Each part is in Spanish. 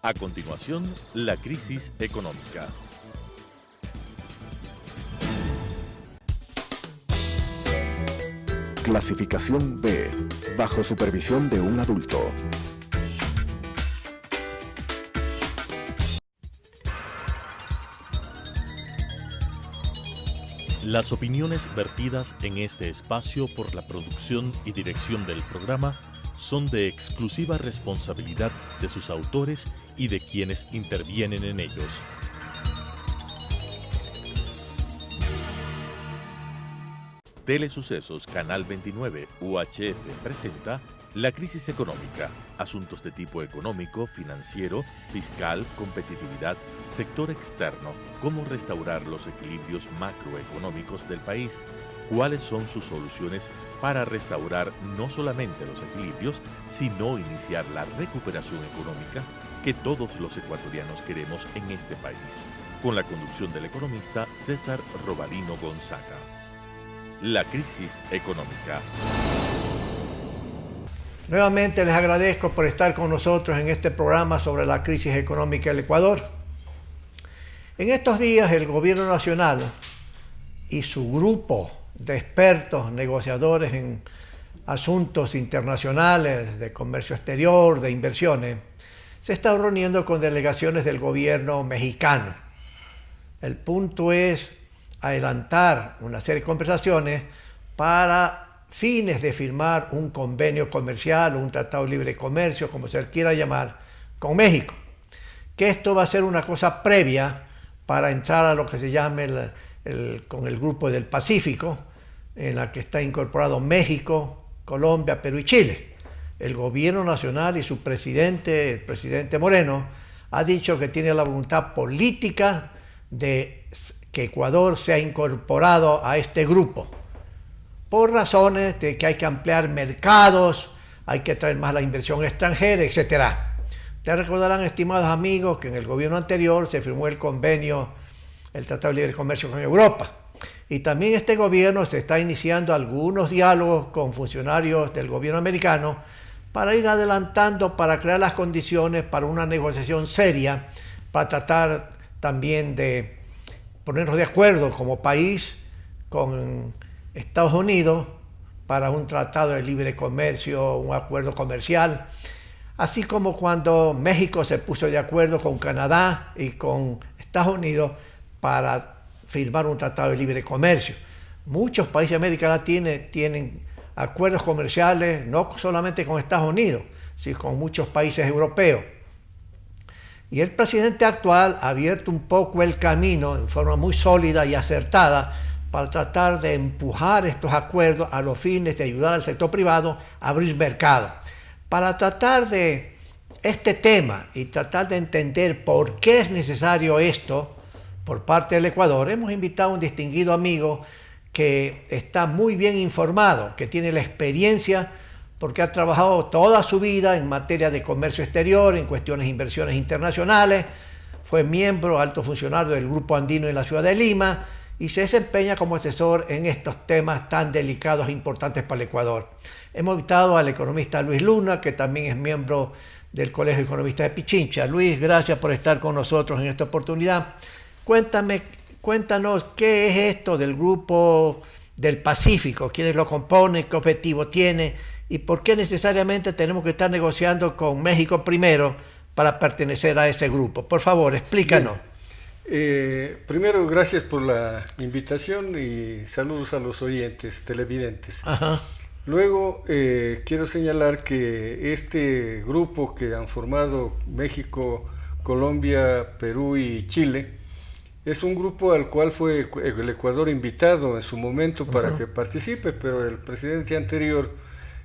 A continuación, la crisis económica. Clasificación B, bajo supervisión de un adulto. Las opiniones vertidas en este espacio por la producción y dirección del programa son de exclusiva responsabilidad de sus autores y de quienes intervienen en ellos. Telesucesos Canal 29 UHF presenta La crisis económica, asuntos de tipo económico, financiero, fiscal, competitividad, sector externo, cómo restaurar los equilibrios macroeconómicos del país, cuáles son sus soluciones para restaurar no solamente los equilibrios, sino iniciar la recuperación económica que todos los ecuatorianos queremos en este país, con la conducción del economista César Robalino Gonzaga. La crisis económica. Nuevamente les agradezco por estar con nosotros en este programa sobre la crisis económica del Ecuador. En estos días el Gobierno Nacional y su grupo de expertos negociadores en asuntos internacionales, de comercio exterior, de inversiones, se está reuniendo con delegaciones del gobierno mexicano. El punto es adelantar una serie de conversaciones para fines de firmar un convenio comercial o un tratado de libre comercio, como se quiera llamar, con México. Que esto va a ser una cosa previa para entrar a lo que se llama con el grupo del Pacífico, en la que está incorporado México, Colombia, Perú y Chile. El gobierno nacional y su presidente, el presidente Moreno, ha dicho que tiene la voluntad política de que Ecuador sea incorporado a este grupo, por razones de que hay que ampliar mercados, hay que traer más la inversión extranjera, etc. Ustedes recordarán, estimados amigos, que en el gobierno anterior se firmó el convenio, el Tratado de Libre Comercio con Europa. Y también este gobierno se está iniciando algunos diálogos con funcionarios del gobierno americano para ir adelantando, para crear las condiciones para una negociación seria, para tratar también de ponernos de acuerdo como país con Estados Unidos para un tratado de libre comercio, un acuerdo comercial, así como cuando México se puso de acuerdo con Canadá y con Estados Unidos para firmar un tratado de libre comercio. Muchos países de América Latina tienen acuerdos comerciales no solamente con Estados Unidos, sino con muchos países europeos. Y el presidente actual ha abierto un poco el camino en forma muy sólida y acertada para tratar de empujar estos acuerdos a los fines de ayudar al sector privado a abrir mercado. Para tratar de este tema y tratar de entender por qué es necesario esto por parte del Ecuador, hemos invitado a un distinguido amigo que está muy bien informado, que tiene la experiencia porque ha trabajado toda su vida en materia de comercio exterior, en cuestiones de inversiones internacionales, fue miembro, alto funcionario del Grupo Andino en la ciudad de Lima y se desempeña como asesor en estos temas tan delicados e importantes para el Ecuador. Hemos invitado al economista Luis Luna, que también es miembro del Colegio de Economistas de Pichincha. Luis, gracias por estar con nosotros en esta oportunidad. Cuéntanos qué es esto del Grupo del Pacífico, quiénes lo componen, qué objetivo tiene y por qué necesariamente tenemos que estar negociando con México primero para pertenecer a ese grupo. Por favor, explícanos. Primero, gracias por la invitación y saludos a los oyentes, televidentes. Ajá. Luego, quiero señalar que este grupo que han formado México, Colombia, Perú y Chile, es un grupo al cual fue el Ecuador invitado en su momento para que participe, pero el presidente anterior,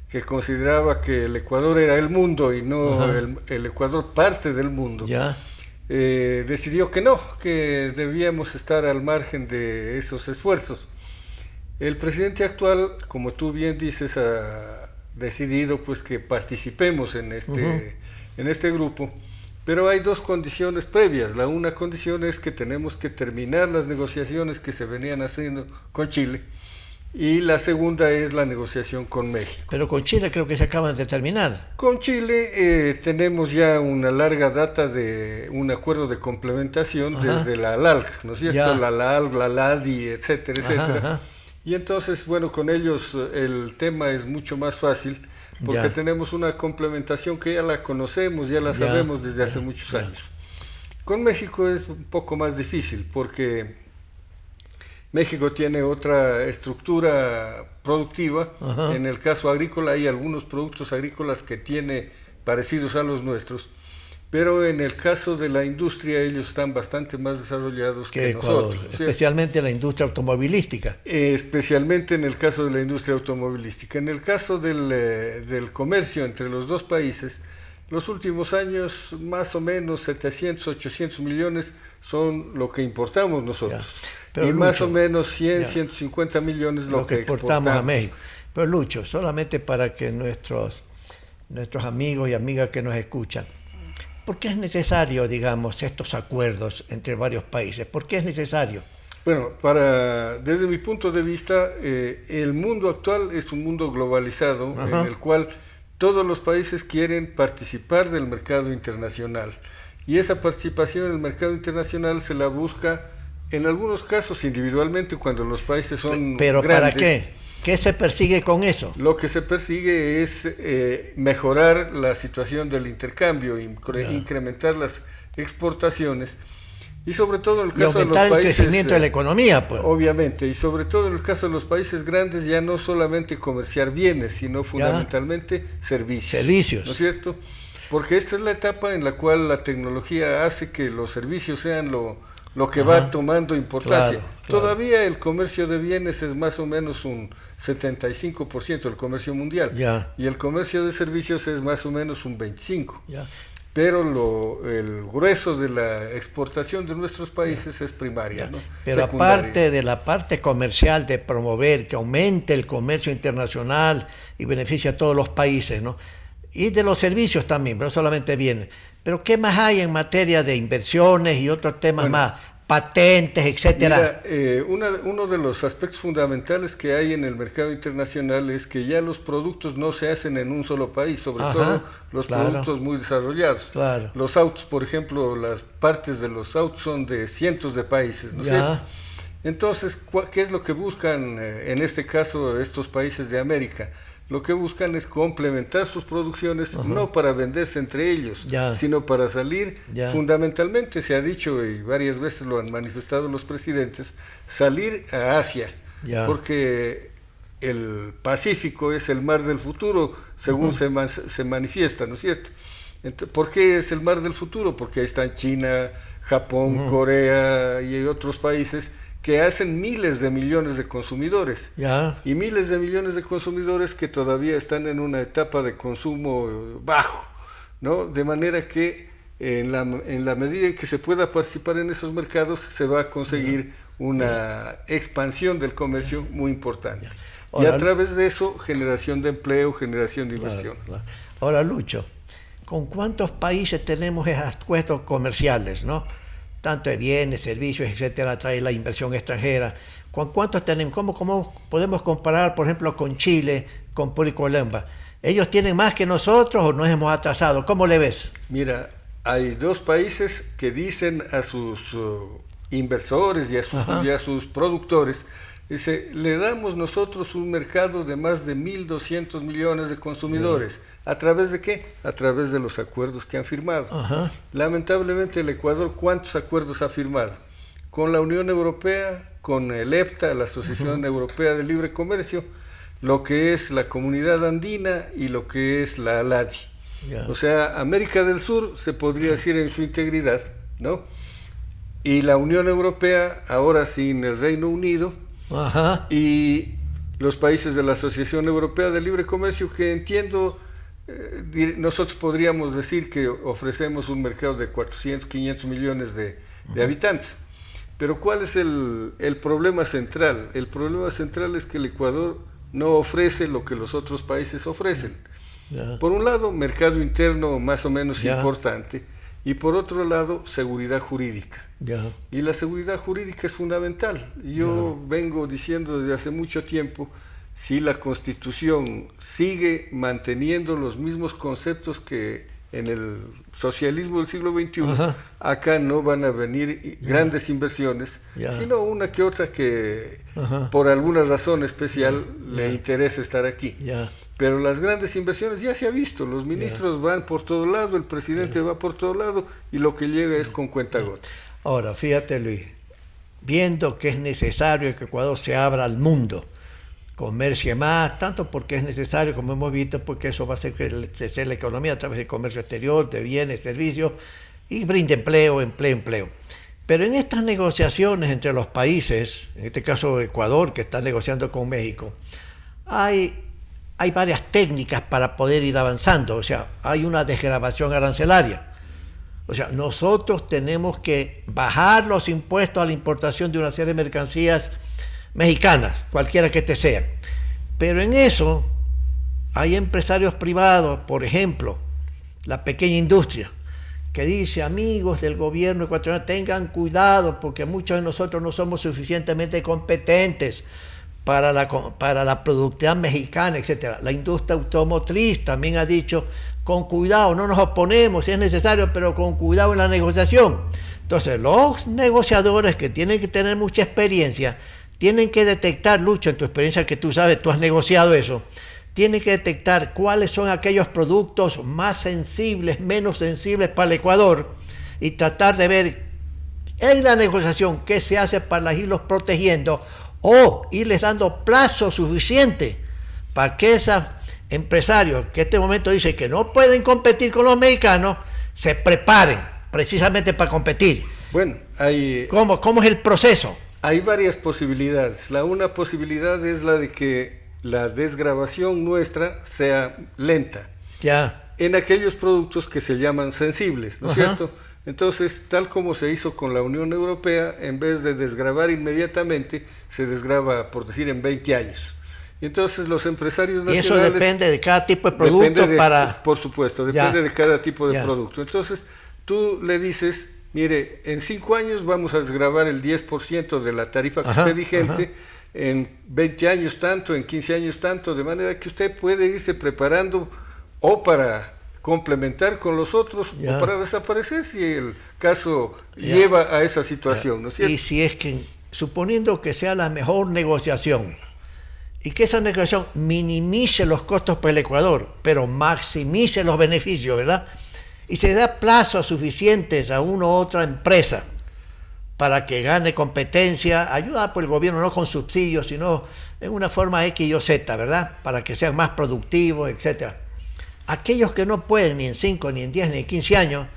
que consideraba que el Ecuador era el mundo y no el Ecuador parte del mundo, decidió que no, que debíamos estar al margen de esos esfuerzos. El presidente actual, como tú bien dices, ha decidido pues que participemos en este grupo, pero hay dos condiciones previas. La una condición es que tenemos que terminar las negociaciones que se venían haciendo con Chile y la segunda es la negociación con México. Pero con Chile creo que se acaban de terminar. Con Chile tenemos ya una larga data de un acuerdo de complementación desde la ALALC, ¿no es cierto? La ALALC, la LADI, etcétera, etcétera. Y entonces, bueno, con ellos el tema es mucho más fácil porque tenemos una complementación que ya la conocemos, ya la sabemos desde hace muchos años. Con México es un poco más difícil porque México tiene otra estructura productiva. En el caso agrícola hay algunos productos agrícolas que tiene parecidos a los nuestros, pero en el caso de la industria ellos están bastante más desarrollados que nosotros. Especialmente la industria automovilística. Especialmente en el caso de la industria automovilística. En el caso del comercio entre los dos países, los últimos años más o menos 700, 800 millones son lo que importamos nosotros. Pero y Lucho, más o menos 100, 150 millones lo que exportamos a México. Pero Lucho, solamente para que nuestros amigos y amigas que nos escuchan, ¿por qué es necesario, digamos, estos acuerdos entre varios países? ¿Por qué es necesario? Bueno, desde mi punto de vista, el mundo actual es un mundo globalizado en el cual todos los países quieren participar del mercado internacional. Y esa participación en el mercado internacional se la busca en algunos casos individualmente cuando los países son ¿Pero grandes. ¿Para qué? ¿Qué se persigue con eso? Lo que se persigue es mejorar la situación del intercambio, incrementar las exportaciones y sobre todo en el caso de los países... aumentar el crecimiento de la economía, pues. Obviamente, y sobre todo en el caso de los países grandes ya no solamente comerciar bienes, sino fundamentalmente servicios. ¿No es cierto? Porque esta es la etapa en la cual la tecnología hace que los servicios sean lo que va tomando importancia. Todavía el comercio de bienes es más o menos un 75% del comercio mundial. Y el comercio de servicios es más o menos un 25%. Pero el grueso de la exportación de nuestros países es primaria, ¿no? Pero aparte de la parte comercial, de promover que aumente el comercio internacional y beneficie a todos los países, ¿no? Y de los servicios también, pero no solamente bienes. Pero ¿qué más hay en materia de inversiones y otros temas más? Patentes, etcétera. Mira, uno de los aspectos fundamentales que hay en el mercado internacional es que ya los productos no se hacen en un solo país, sobre todo los productos muy desarrollados. Los autos, por ejemplo, las partes de los autos son de cientos de países, ¿no es cierto? Entonces, ¿qué es lo que buscan en este caso estos países de América? Lo que buscan es complementar sus producciones, no para venderse entre ellos, sino para salir, fundamentalmente se ha dicho y varias veces lo han manifestado los presidentes, salir a Asia, porque el Pacífico es el mar del futuro, según se manifiesta, ¿no es cierto? ¿Por qué es el mar del futuro? Porque ahí están China, Japón, Corea y otros países que hacen miles de millones de consumidores y miles de millones de consumidores que todavía están en una etapa de consumo bajo, ¿no? De manera que en la medida en que se pueda participar en esos mercados se va a conseguir una expansión del comercio muy importante. Y a través de eso, generación de empleo, generación de inversión. Ahora, Lucho, ¿con cuántos países tenemos acuerdos comerciales, no? Tanto de bienes, servicios, etcétera, trae la inversión extranjera. ¿Con cuántos tenemos? ¿Cómo podemos comparar, por ejemplo, con Chile, con Perú y Colombia? ¿Ellos tienen más que nosotros o nos hemos atrasado? ¿Cómo le ves? Mira, hay dos países que dicen a sus inversores y a sus productores, dice, le damos nosotros un mercado de más de 1.200 millones de consumidores. ¿A través de qué? A través de los acuerdos que han firmado. Lamentablemente el Ecuador, ¿cuántos acuerdos ha firmado? Con la Unión Europea, con el EFTA, la Asociación Europea de Libre Comercio, lo que es la Comunidad Andina y lo que es la ALADI. O sea, América del Sur se podría decir en su integridad, ¿no? Y la Unión Europea, ahora sin el Reino Unido, y los países de la Asociación Europea de Libre Comercio, que entiendo, nosotros podríamos decir que ofrecemos un mercado de 400, 500 millones de habitantes. Pero ¿cuál es el problema central? El problema central es que el Ecuador no ofrece lo que los otros países ofrecen. Por un lado, mercado interno más o menos importante, y por otro lado, seguridad jurídica. Ya. Y la seguridad jurídica es fundamental. Yo vengo diciendo desde hace mucho tiempo, si la Constitución sigue manteniendo los mismos conceptos que en el socialismo del siglo XXI, Ajá. acá no van a venir grandes inversiones, sino una que otra que por alguna razón especial le interesa estar aquí. Ya. Pero las grandes inversiones ya se ha visto, los ministros van por todo lado, el presidente va por todo lado y lo que llega es con cuentagotas. Ahora, fíjate, Luis, viendo que es necesario que Ecuador se abra al mundo, comercie más, tanto porque es necesario, como hemos visto, porque eso va a hacer crecer la economía a través del comercio exterior, de bienes, servicios, y brinde empleo. Pero en estas negociaciones entre los países, en este caso Ecuador, que está negociando con México, hay varias técnicas para poder ir avanzando. O sea, hay una desgravación arancelaria. O sea, nosotros tenemos que bajar los impuestos a la importación de una serie de mercancías mexicanas, cualquiera que este sea. Pero en eso hay empresarios privados, por ejemplo, la pequeña industria, que dice: amigos del gobierno ecuatoriano, tengan cuidado porque muchos de nosotros no somos suficientemente competentes para la productividad mexicana, etcétera. La industria automotriz también ha dicho: con cuidado, no nos oponemos si es necesario, pero con cuidado en la negociación. Entonces, los negociadores que tienen que tener mucha experiencia, tienen que detectar, Lucho, en tu experiencia que tú sabes, tú has negociado eso, tienen que detectar cuáles son aquellos productos más sensibles, menos sensibles para el Ecuador, y tratar de ver en la negociación qué se hace para irlos protegiendo, o irles dando plazo suficiente para que esos empresarios que en este momento dicen que no pueden competir con los mexicanos, se preparen precisamente para competir. Bueno, ¿Cómo es el proceso? Hay varias posibilidades. Una posibilidad es la de que la desgravación nuestra sea lenta. Ya. En aquellos productos que se llaman sensibles, ¿no es cierto? Entonces, tal como se hizo con la Unión Europea, en vez de desgravar inmediatamente, se desgrava, por decir, en 20 años. Entonces, los empresarios nacionales... Y eso depende de cada tipo de producto Por supuesto, depende de cada tipo de producto. Entonces, tú le dices: mire, en 5 años vamos a desgravar el 10% de la tarifa que esté vigente, en 20 años tanto, en 15 años tanto, de manera que usted puede irse preparando o para complementar con los otros o para desaparecer si el caso lleva a esa situación, ¿no es cierto? Y si es que, suponiendo que sea la mejor negociación y que esa negociación minimice los costos para el Ecuador, pero maximice los beneficios, ¿verdad? Y se da plazos suficientes a una u otra empresa para que gane competencia, ayudada por el gobierno, no con subsidios, sino en una forma X y Z, ¿verdad? Para que sean más productivos, etcétera. Aquellos que no pueden ni en 5, ni en 10, ni en 15 años,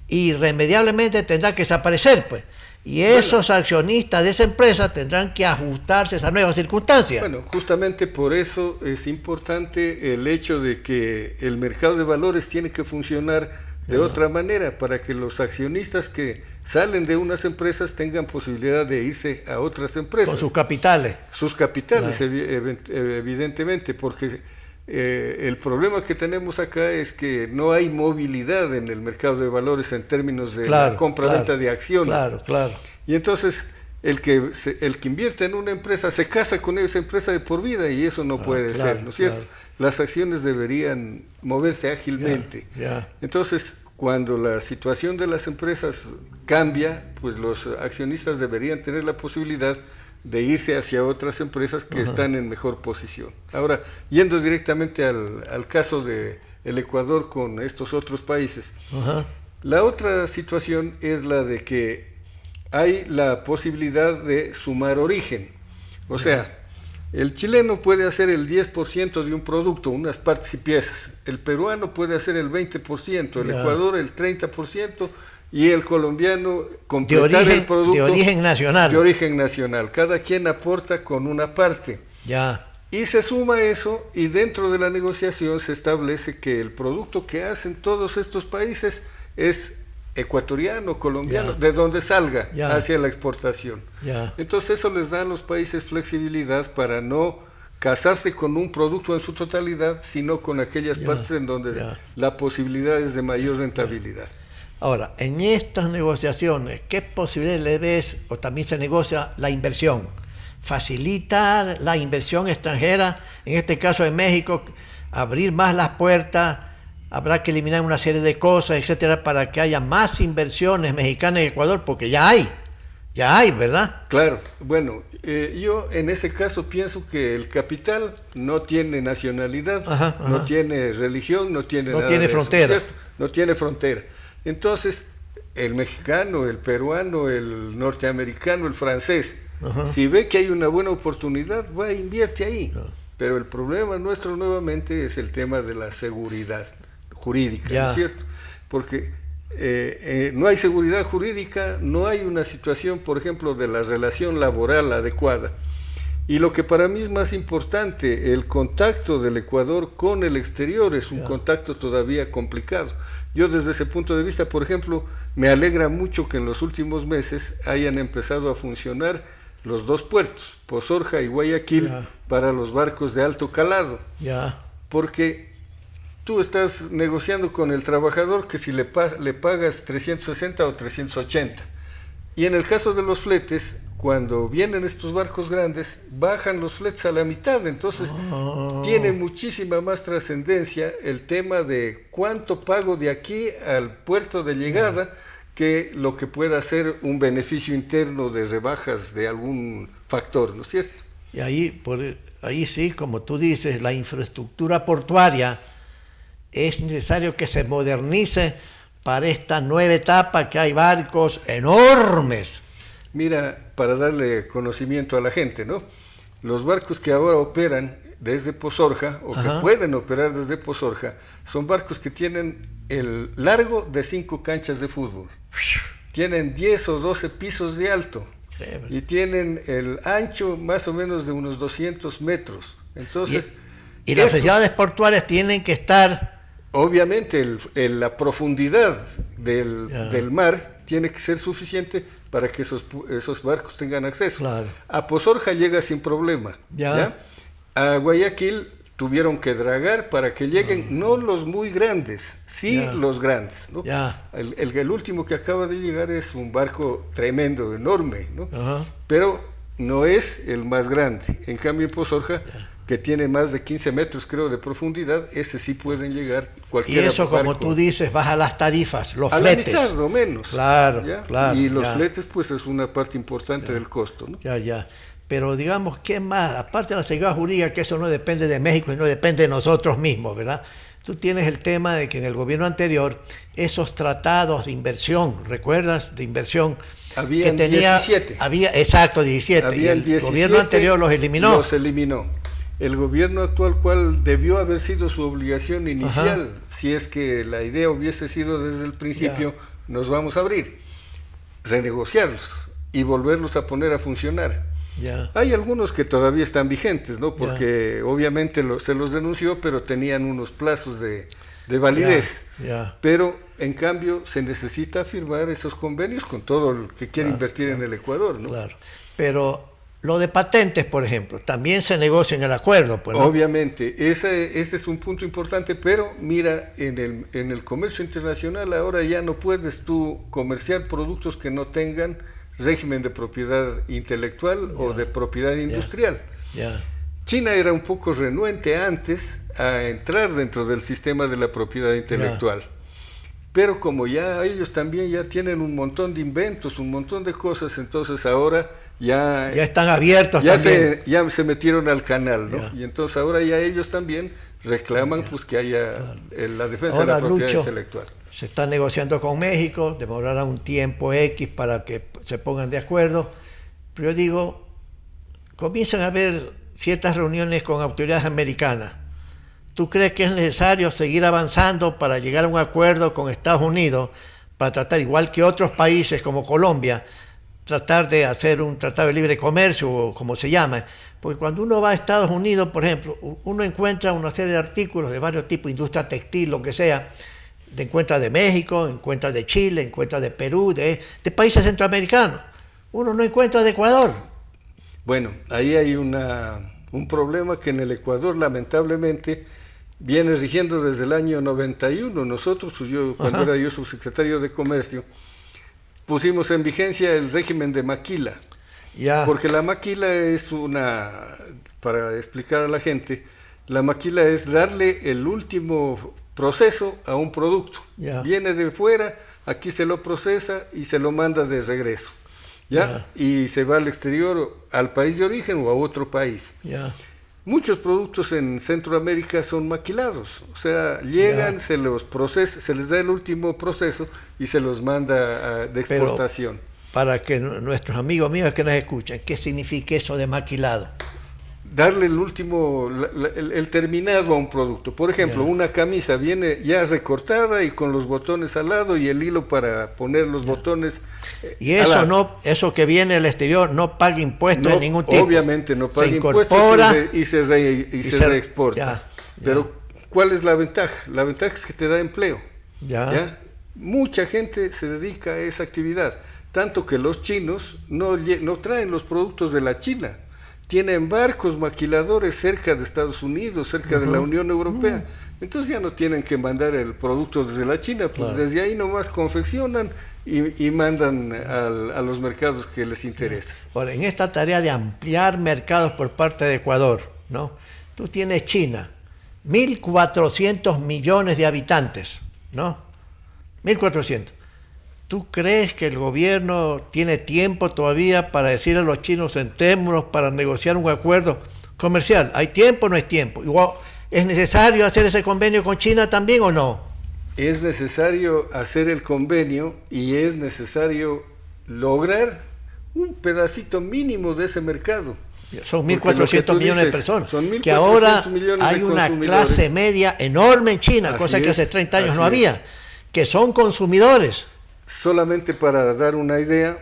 irremediablemente tendrán que desaparecer, pues. Y esos accionistas de esa empresa tendrán que ajustarse a esas nuevas circunstancias. Bueno, justamente por eso es importante el hecho de que el mercado de valores tiene que funcionar de otra manera, para que los accionistas que salen de unas empresas tengan posibilidad de irse a otras empresas. Con sus capitales. Sus capitales, evidentemente, porque el problema que tenemos acá es que no hay movilidad en el mercado de valores en términos de la compra-venta de acciones. Claro. Y entonces el que invierte en una empresa se casa con esa empresa de por vida, y eso no puede ser, ¿no es cierto? Claro. Las acciones deberían moverse ágilmente. Entonces, cuando la situación de las empresas cambia, pues los accionistas deberían tener la posibilidad de irse hacia otras empresas que están en mejor posición. Ahora, yendo directamente al caso del Ecuador con estos otros países, la otra situación es la de que hay la posibilidad de sumar origen. O sea, el chileno puede hacer el 10% de un producto, unas partes y piezas. El peruano puede hacer el 20%, el Ecuador el 30%, y el colombiano completar el producto de origen nacional. De origen nacional. Cada quien aporta con una parte. Y se suma eso, y dentro de la negociación se establece que el producto que hacen todos estos países es ecuatoriano, colombiano, de donde salga hacia la exportación. Entonces eso les da a los países flexibilidad para no casarse con un producto en su totalidad, sino con aquellas partes en donde la posibilidad es de mayor rentabilidad. Ahora, en estas negociaciones, ¿qué posibilidades le ves o también se negocia la inversión? Facilitar la inversión extranjera, en este caso en México, abrir más las puertas, habrá que eliminar una serie de cosas, etcétera, para que haya más inversiones mexicanas en Ecuador, porque ya hay, ¿verdad? Claro, bueno, yo en ese caso pienso que el capital no tiene nacionalidad, no tiene religión, no tiene frontera. No tiene frontera. Entonces, el mexicano, el peruano, el norteamericano, el francés, si ve que hay una buena oportunidad, va e invierte ahí. Pero el problema nuestro nuevamente es el tema de la seguridad jurídica, ¿no es cierto? Porque no hay seguridad jurídica, no hay una situación, por ejemplo, de la relación laboral adecuada. Y lo que para mí es más importante, el contacto del Ecuador con el exterior es un contacto todavía complicado. Yo desde ese punto de vista, por ejemplo, me alegra mucho que en los últimos meses hayan empezado a funcionar los dos puertos, Pozorja y Guayaquil, para los barcos de alto calado. Porque tú estás negociando con el trabajador que si le pagas 360 o 380. Y en el caso de los fletes, cuando vienen estos barcos grandes, bajan los fletes a la mitad, entonces tiene muchísima más trascendencia el tema de cuánto pago de aquí al puerto de llegada que lo que pueda ser un beneficio interno de rebajas de algún factor, ¿no es cierto? Y ahí sí, como tú dices, la infraestructura portuaria es necesario que se modernice para esta nueva etapa, que hay barcos enormes. Mira, para darle conocimiento a la gente, ¿no? Los barcos que ahora operan desde Pozorja, o que pueden operar desde Pozorja, son barcos que tienen el largo de 5 canchas de fútbol, tienen 10 o 12 pisos de alto, y tienen el ancho más o menos de unos 200 metros. Entonces, y las ciudades portuarias tienen que estar... Obviamente la profundidad del mar tiene que ser suficiente para que esos barcos tengan acceso. Claro. A Pozorja llega sin problema. ¿Ya? A Guayaquil tuvieron que dragar para que lleguen no los muy grandes, los grandes, ¿no? El último que acaba de llegar es un barco tremendo, enorme, ¿no? Pero no es el más grande. En cambio en Pozorja, que tiene más de 15 metros, creo, de profundidad, ese sí pueden llegar cualquier barco. Y eso, como tú dices, baja las tarifas, los a fletes. A la mitad o menos. Claro. Y los fletes, pues, es una parte importante del costo, ¿no? Pero digamos, ¿qué más? Aparte de la seguridad jurídica, que eso no depende de México y no depende de nosotros mismos, ¿verdad? Tú tienes el tema de que en el gobierno anterior, esos tratados de inversión, ¿recuerdas? De inversión. Habían 17. Exacto, 17. Habían y el 17, gobierno anterior los eliminó. Los eliminó. El gobierno actual, cual debió haber sido su obligación inicial, si es que la idea hubiese sido desde el principio, nos vamos a abrir, renegociarlos y volverlos a poner a funcionar. Hay algunos que todavía están vigentes, ¿no? Porque obviamente se los denunció, pero tenían unos plazos de validez. Pero en cambio se necesita firmar esos convenios con todo el que quiere invertir en el Ecuador, ¿no? Pero lo de patentes, por ejemplo, también se negocia en el acuerdo, pues, ¿no? Obviamente, ese es un punto importante, pero mira, en el comercio internacional ahora ya no puedes tú comerciar productos que no tengan régimen de propiedad intelectual o de propiedad industrial. China era un poco renuente antes a entrar dentro del sistema de la propiedad intelectual. Pero como ya ellos también ya tienen un montón de inventos, un montón de cosas, entonces ahora ya están abiertos también. Ya se metieron al canal, ¿no? Y entonces ahora ya ellos también reclaman pues que haya la defensa de la propiedad intelectual. Se está negociando con México, demorará un tiempo X para que se pongan de acuerdo, pero yo digo, comienzan a haber ciertas reuniones con autoridades americanas. ¿Tú crees que es necesario seguir avanzando para llegar a un acuerdo con Estados Unidos, para tratar, igual que otros países como Colombia, tratar de hacer un tratado de libre comercio, o como se llama? Porque cuando uno va a Estados Unidos, por ejemplo, uno encuentra una serie de artículos de varios tipos, industria textil, lo que sea, encuentra de México, encuentra de Chile, encuentra de Perú, de países centroamericanos. Uno no encuentra de Ecuador. Bueno, ahí hay un problema que en el Ecuador, lamentablemente, viene rigiendo desde el año 91. Nosotros, cuando era yo subsecretario de Comercio, pusimos en vigencia el régimen de maquila. Porque la maquila es para explicar a la gente, la maquila es darle el último proceso a un producto. Viene de fuera, aquí se lo procesa y se lo manda de regreso. Y se va al exterior, al país de origen o a otro país. Muchos productos en Centroamérica son maquilados, o sea, llegan, se los procesa, se les da el último proceso y se los manda de exportación. Pero para que nuestros amigos míos que nos escuchan, ¿qué significa eso de maquilado? Darle el último, el terminado a un producto. Por ejemplo, una camisa viene ya recortada y con los botones al lado y el hilo para poner los botones. Y eso eso que viene del exterior no paga impuestos de ningún tipo. Obviamente no paga impuestos y se reexporta. Pero ¿cuál es la ventaja? La ventaja es que te da empleo. Mucha gente se dedica a esa actividad, tanto que los chinos no traen los productos de la China. Tienen barcos maquiladores cerca de Estados Unidos, cerca de la Unión Europea. Entonces ya no tienen que mandar el producto desde la China, pues desde ahí nomás confeccionan y mandan a los mercados que les interesa. Bueno, en esta tarea de ampliar mercados por parte de Ecuador, ¿no? Tú tienes China, 1.400 millones de habitantes, ¿no? 1.400. ¿Tú crees que el gobierno tiene tiempo todavía para decirle a los chinos sentémonos para negociar un acuerdo comercial? ¿Hay tiempo o no hay tiempo? Igual, ¿es necesario hacer ese convenio con China también o no? Es necesario hacer el convenio y es necesario lograr un pedacito mínimo de ese mercado. Son 1.400 millones de personas, que ahora hay una clase media enorme en China, cosa que hace 30 años no había, que son consumidores. Solamente para dar una idea,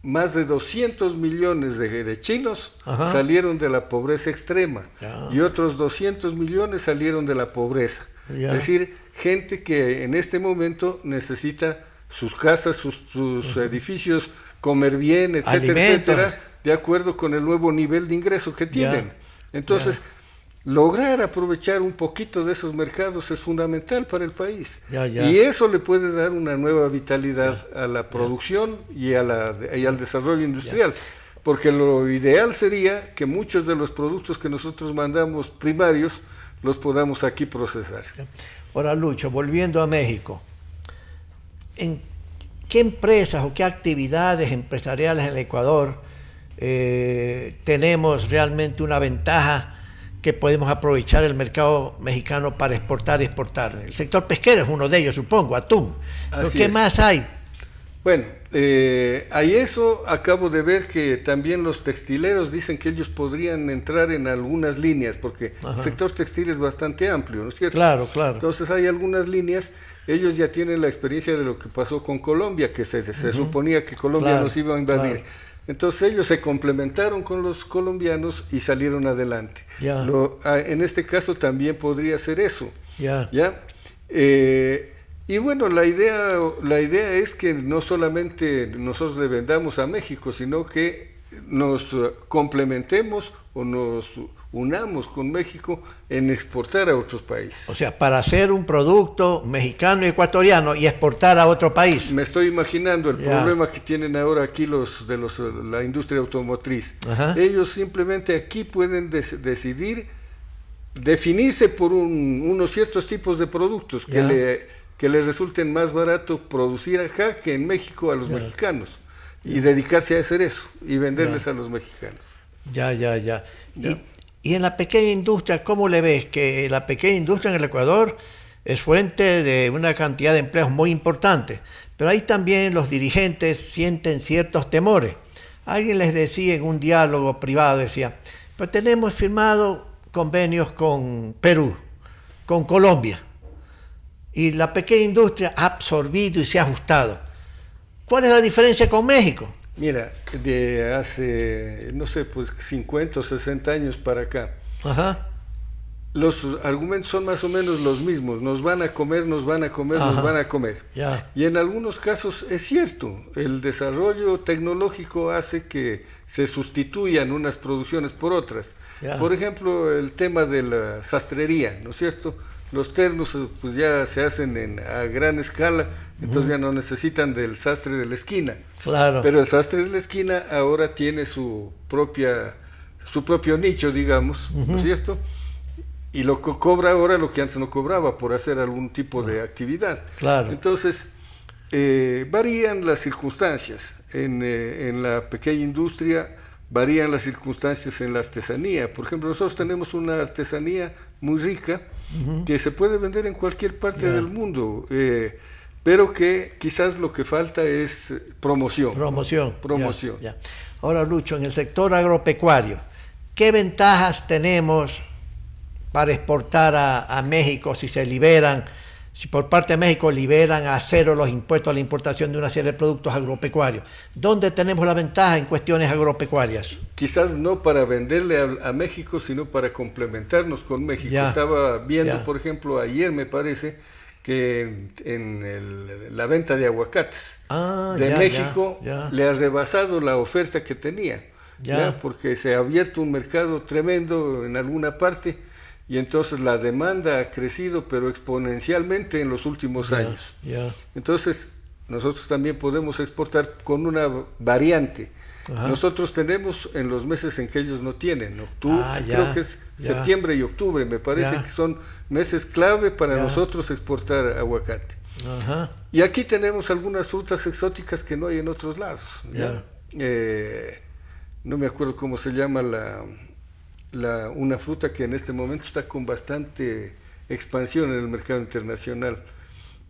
más de 200 millones de chinos salieron de la pobreza extrema y otros 200 millones salieron de la pobreza. Es decir, gente que en este momento necesita sus casas, sus edificios, comer bien, etcétera, etcétera, de acuerdo con el nuevo nivel de ingreso que tienen. Entonces, lograr aprovechar un poquito de esos mercados es fundamental para el país. Y eso le puede dar una nueva vitalidad a la producción y al desarrollo industrial. Porque lo ideal sería que muchos de los productos que nosotros mandamos primarios los podamos aquí procesar. Ahora, Lucho, volviendo a México, ¿en qué empresas o qué actividades empresariales en el Ecuador tenemos realmente una ventaja que podemos aprovechar el mercado mexicano para exportar y exportar? El sector pesquero es uno de ellos, supongo, atún. ¿Pero qué más hay? Bueno, hay eso. Acabo de ver que también los textileros dicen que ellos podrían entrar en algunas líneas, porque el sector textil es bastante amplio, ¿no es cierto? Claro, claro. Entonces hay algunas líneas. Ellos ya tienen la experiencia de lo que pasó con Colombia, que se suponía que Colombia nos iba a invadir. Entonces ellos se complementaron con los colombianos y salieron adelante. En este caso también podría ser eso. Y bueno, la idea es que no solamente nosotros le vendamos a México, sino que nos complementemos o nos unamos con México en exportar a otros países. O sea, para hacer un producto mexicano y ecuatoriano y exportar a otro país. Me estoy imaginando el problema que tienen ahora aquí la industria automotriz. Ellos simplemente aquí pueden decidir definirse por unos ciertos tipos de productos que les resulten más barato producir acá que en México a los mexicanos. Y dedicarse a hacer eso y venderles a los mexicanos. Y en la pequeña industria, ¿cómo le ves? Que la pequeña industria en el Ecuador es fuente de una cantidad de empleos muy importante, pero ahí también los dirigentes sienten ciertos temores. Alguien les decía en un diálogo privado, decía, pero tenemos firmado convenios con Perú, con Colombia, y la pequeña industria ha absorbido y se ha ajustado. ¿Cuál es la diferencia con México? Mira, de hace, no sé, pues 50 o 60 años para acá, Los argumentos son más o menos los mismos, nos van a comer, nos van a comer, Ajá. nos van a comer. Ya. Y en algunos casos es cierto, el desarrollo tecnológico hace que se sustituyan unas producciones por otras. Ya. Por ejemplo, el tema de la sastrería, ¿no es cierto? Los ternos pues ya se hacen a gran escala, entonces ya no necesitan del sastre de la esquina. Claro. Pero el sastre de la esquina ahora tiene su propio nicho, digamos, ¿no es cierto? Y lo cobra ahora lo que antes no cobraba por hacer algún tipo de actividad. Claro. Entonces, varían las circunstancias. En la pequeña industria varían las circunstancias en la artesanía. Por ejemplo, nosotros tenemos una artesanía muy rica que se puede vender en cualquier parte del mundo, pero que quizás lo que falta es promoción. Promoción. Ya. Ahora, Lucho, en el sector agropecuario, ¿qué ventajas tenemos para exportar a México si por parte de México liberan a cero los impuestos a la importación de una serie de productos agropecuarios? ¿Dónde tenemos la ventaja en cuestiones agropecuarias? Quizás no para venderle a México, sino para complementarnos con México. Ya. Estaba viendo, Ya. por ejemplo, ayer me parece que en la venta de aguacates de México le ha rebasado la oferta que tenía, ¿ya? Porque se ha abierto un mercado tremendo en alguna parte y entonces la demanda ha crecido, pero exponencialmente en los últimos años. Entonces, nosotros también podemos exportar con una variante. Ajá. Nosotros tenemos en los meses en que ellos no tienen, creo que es septiembre y octubre, me parece que son meses clave para nosotros exportar aguacate. Ajá. Y aquí tenemos algunas frutas exóticas que no hay en otros lados. No me acuerdo cómo se llama una fruta que en este momento está con bastante expansión en el mercado internacional,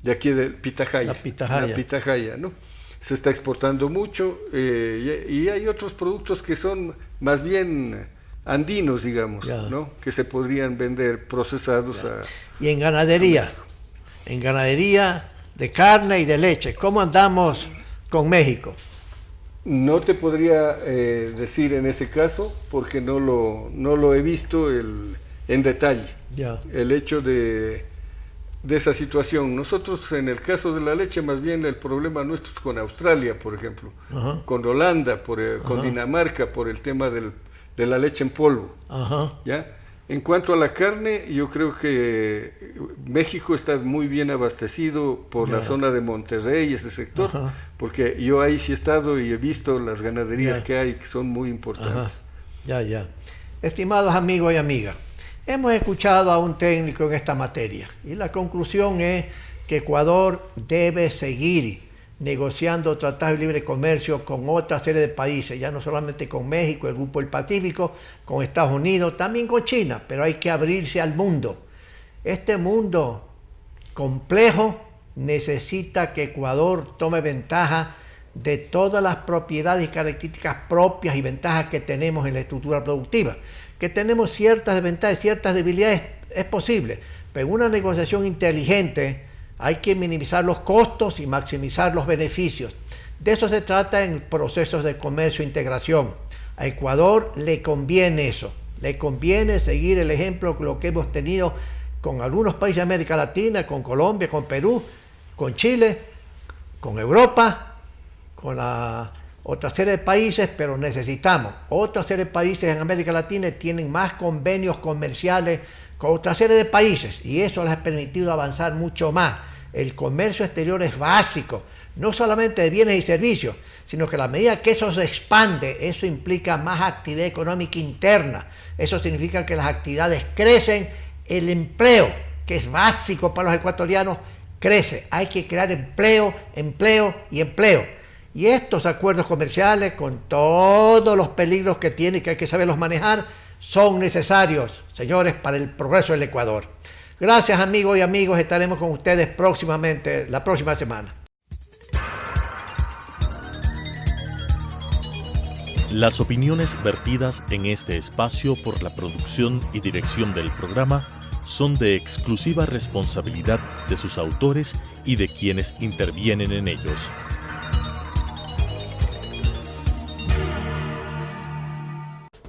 de aquí de pitahaya. La pitahaya, ¿no? Se está exportando mucho y hay otros productos que son más bien andinos, digamos, ¿no? Que se podrían vender procesados Y en ganadería de carne y de leche, ¿cómo andamos con México? No te podría decir en ese caso, porque no lo he visto en detalle. El hecho de esa situación. Nosotros en el caso de la leche, más bien el problema nuestro es con Australia, por ejemplo, con Holanda, con Dinamarca, por el tema de la leche en polvo. ¿Ya? En cuanto a la carne, yo creo que México está muy bien abastecido por la zona de Monterrey, ese sector, porque yo ahí sí he estado y he visto las ganaderías que hay, que son muy importantes. Estimados amigos y amigas, hemos escuchado a un técnico en esta materia y la conclusión es que Ecuador debe seguir negociando tratados de libre comercio con otra serie de países, ya no solamente con México, el Grupo del Pacífico, con Estados Unidos, también con China, pero hay que abrirse al mundo. Este mundo complejo necesita que Ecuador tome ventaja de todas las propiedades y características propias y ventajas que tenemos en la estructura productiva. Que tenemos ciertas desventajas, ciertas debilidades, es posible, pero en una negociación inteligente hay que minimizar los costos y maximizar los beneficios. De eso se trata en procesos de comercio e integración. A Ecuador le conviene eso, le conviene seguir el ejemplo, lo que hemos tenido con algunos países de América Latina, con Colombia, con Perú, con Chile, con Europa, con la otra serie de países, pero necesitamos. Otra serie de países en América Latina tienen más convenios comerciales con otra serie de países y eso les ha permitido avanzar mucho más. El comercio exterior es básico, no solamente de bienes y servicios, sino que a la medida que eso se expande, eso implica más actividad económica interna. Eso significa que las actividades crecen, el empleo, que es básico para los ecuatorianos, crece. Hay que crear empleo, empleo y empleo. Y estos acuerdos comerciales, con todos los peligros que tienen, que hay que saberlos manejar, son necesarios, señores, para el progreso del Ecuador. Gracias, amigos y amigos. Estaremos con ustedes próximamente, la próxima semana. Las opiniones vertidas en este espacio por la producción y dirección del programa son de exclusiva responsabilidad de sus autores y de quienes intervienen en ellos.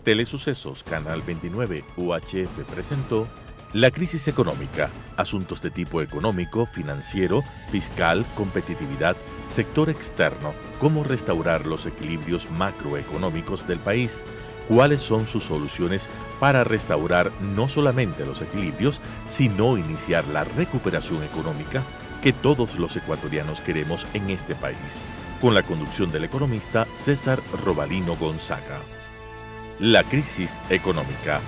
Telesucesos Canal 29 UHF presentó La crisis económica, asuntos de tipo económico, financiero, fiscal, competitividad, sector externo, cómo restaurar los equilibrios macroeconómicos del país, cuáles son sus soluciones para restaurar no solamente los equilibrios, sino iniciar la recuperación económica que todos los ecuatorianos queremos en este país, con la conducción del economista César Robalino Gonzaga. La crisis económica.